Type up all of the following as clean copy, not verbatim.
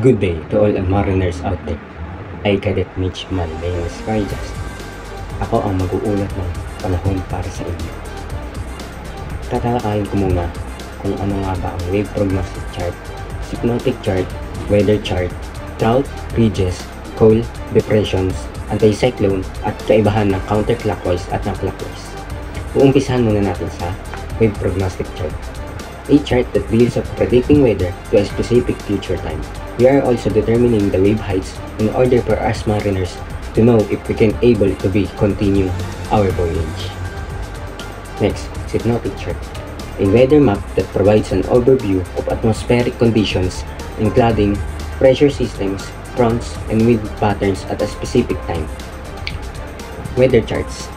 Good day to all mariners out there. I Cadet Mitch Mandain Skyjust. Ako ang mag-uulat ng panahon para sa inyo. Tatalakayin ko muna kung ano nga ba ang wave prognostic chart, cyclotic chart, weather chart, drought, ridges, cold, depressions, anti-cyclone at kaibahan ng counterclockwise at ng clockwise. Uumpisahan muna natin sa wave prognostic chart. A chart that deals of predicting weather to a specific future time. We are also determining the wave heights in order for us mariners to know if we can able to continue our voyage. Next, cyclotic chart. A weather map that provides an overview of atmospheric conditions, including pressure systems, fronts, and wind patterns at a specific time. Weather charts.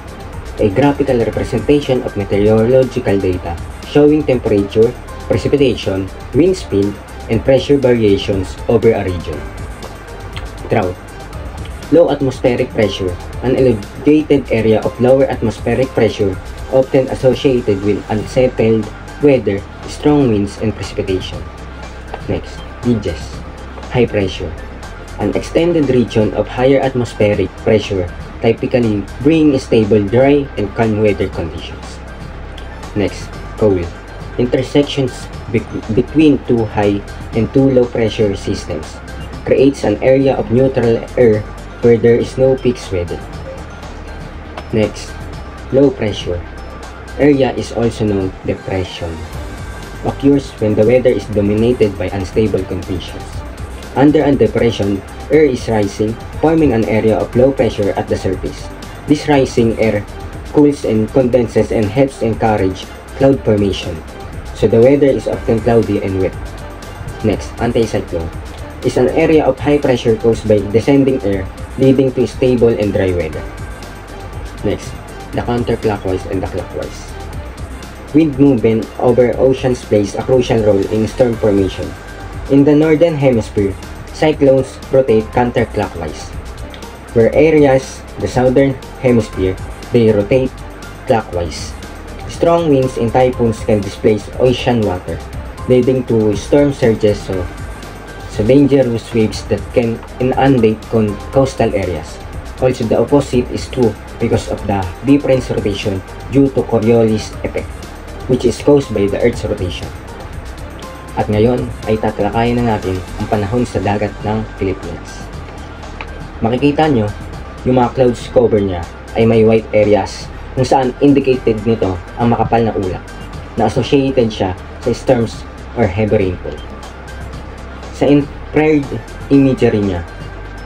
A graphical representation of meteorological data showing temperature, precipitation, wind speed, and pressure variations over a region. Drought. Low atmospheric pressure, an elevated area of lower atmospheric pressure often associated with unsettled weather, strong winds, and precipitation. Next, ridges. High pressure. An extended region of higher atmospheric pressure typically bring stable, dry, and calm weather conditions. Next, cold. Intersections between two high and two low pressure systems creates an area of neutral air where there is no peak weather. Next, low pressure. Area is also known depression. Occurs when the weather is dominated by unstable conditions. Under a depression, air is rising, forming an area of low pressure at the surface. This rising air cools and condenses and helps encourage cloud formation, so the weather is often cloudy and wet. Next, anticyclone is an area of high pressure caused by descending air, leading to stable and dry weather. Next, the counterclockwise and the clockwise. Wind movement over oceans plays a crucial role in storm formation. In the northern hemisphere, cyclones rotate counterclockwise, where areas, the southern hemisphere, they rotate clockwise. Strong winds and typhoons can displace ocean water, leading to storm surges, so dangerous waves that can inundate coastal areas. Also, the opposite is true because of the difference rotation due to Coriolis effect, which is caused by the Earth's rotation. At ngayon ay tatalakayin na natin ang panahon sa dagat ng Philippines. Makikita nyo, yung mga clouds cover niya ay may white areas kung saan indicated nito ang makapal na ulap na associated siya sa storms or heavy rainfall. Sa infrared imagery niya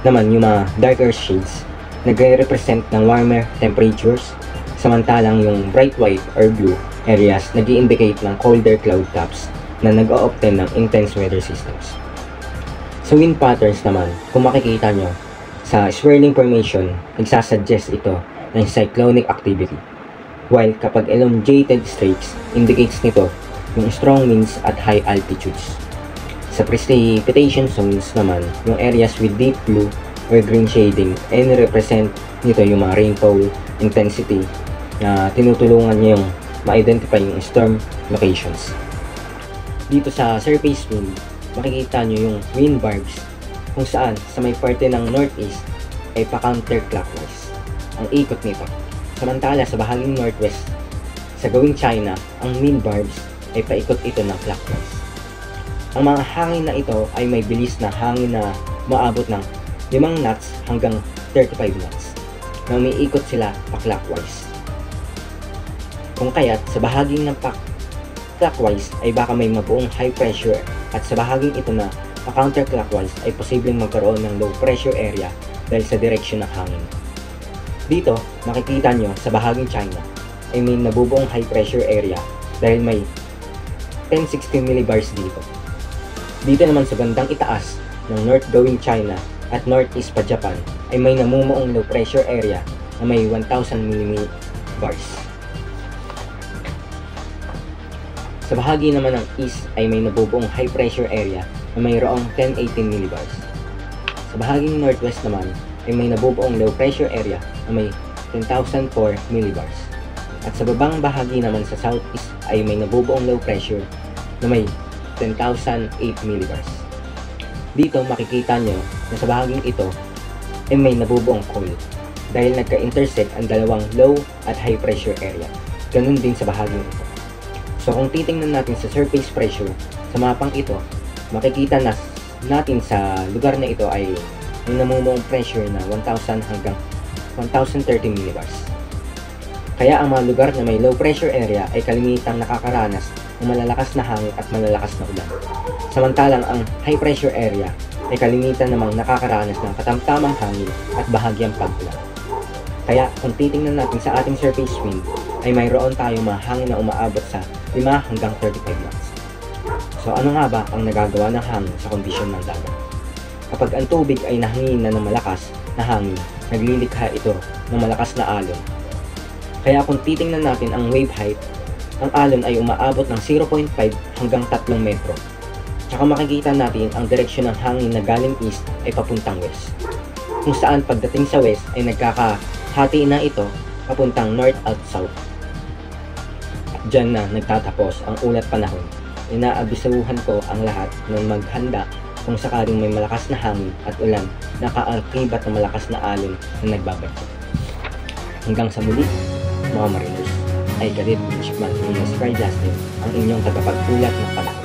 naman, yung mga darker shades nagre-represent ng warmer temperatures, samantalang yung bright white or blue areas nag-i-indicate ng colder cloud tops na nag-o-obtain ng intense weather systems. Sa wind patterns naman, kung makikita nyo, sa swirling formation, nagsasuggest ito ng cyclonic activity. While kapag elongated streaks, indicates nito yung strong winds at high altitudes. Sa precipitation zones naman, yung areas with deep blue or green shading, and represent nito yung mga rainfall intensity na tinutulungan niya yung ma-identify yung storm locations. Dito sa surface wind, makikita nyo yung wind barbs kung saan sa may parte ng northeast ay pa-counterclockwise ang ikot nito. Samantala sa bahaging northwest, sa gawing China, ang wind barbs ay paikot ito ng clockwise. Ang mga hangin na ito ay may bilis na hangin na maabot ng 5 knots hanggang 35 knots na umiikot sila pa-clockwise. Kung kaya't sa bahaging ng clockwise ay baka may mabuong high pressure at sa bahaging ito na pa-counterclockwise ay posibleng magkaroon ng low pressure area dahil sa direksyon ng hangin. Dito, makikita nyo sa bahaging China ay may nabubuong high pressure area dahil may 1060 millibars dito. Dito naman sa bandang itaas ng north going China at northeast pa Japan ay may namumuong low pressure area na may 1000 millibars. Sa bahagi naman ng east ay may nabubuong high pressure area na mayroong 1018 millibars. Sa bahaging northwest naman ay may nabubuong low pressure area na may 10,004 millibars. At sa babang bahagi naman sa southeast ay may nabubuong low pressure na may 10,008 millibars. Dito makikita nyo na sa bahaging ito ay may nabubuong coil dahil nagka-intersect ang dalawang low at high pressure area. Ganun din sa bahaging ito. So kung titingnan natin sa surface pressure sa mapang ito, makikita natin sa lugar na ito ay may namumuong pressure na 1,000 hanggang 1,030 millibars. Kaya ang mga lugar na may low pressure area ay kalimitang nakakaranas ng malalakas na hangin at malalakas na ulan. Samantalang ang high pressure area ay kalimitan namang nakakaranas ng katamtamang hangin at bahagyang pag-ulan. Kaya kung titingnan natin sa ating surface wind, ay mayroon tayong mga hangin na umaabot sa 5 hanggang 35 knots. So ano nga ba ang nagagawa ng hangin sa kondisyon ng dagat? Kapag ang tubig ay nahangin na ng malakas na hangin, naglilikha ito ng malakas na alon. Kaya kung titingnan natin ang wave height, ang alon ay umaabot ng 0.5 hanggang 3 metro. Tsaka makikita natin ang direksyon ng hangin na galing east ay papuntang west. Kung saan pagdating sa west ay nagkakahati na ito papuntang north at south. Diyan na nagtatapos ang ulat panahon. Inaabisuhan ko ang lahat na maghanda kung sakaling may malakas na hangin at ulan na kaakibat ng malakas na alon na nagbabagyo. Hanggang sa muli, mga mariners, ay Karit Shipman Ines Fry Justin, ang inyong tagapagkulat ng panahon.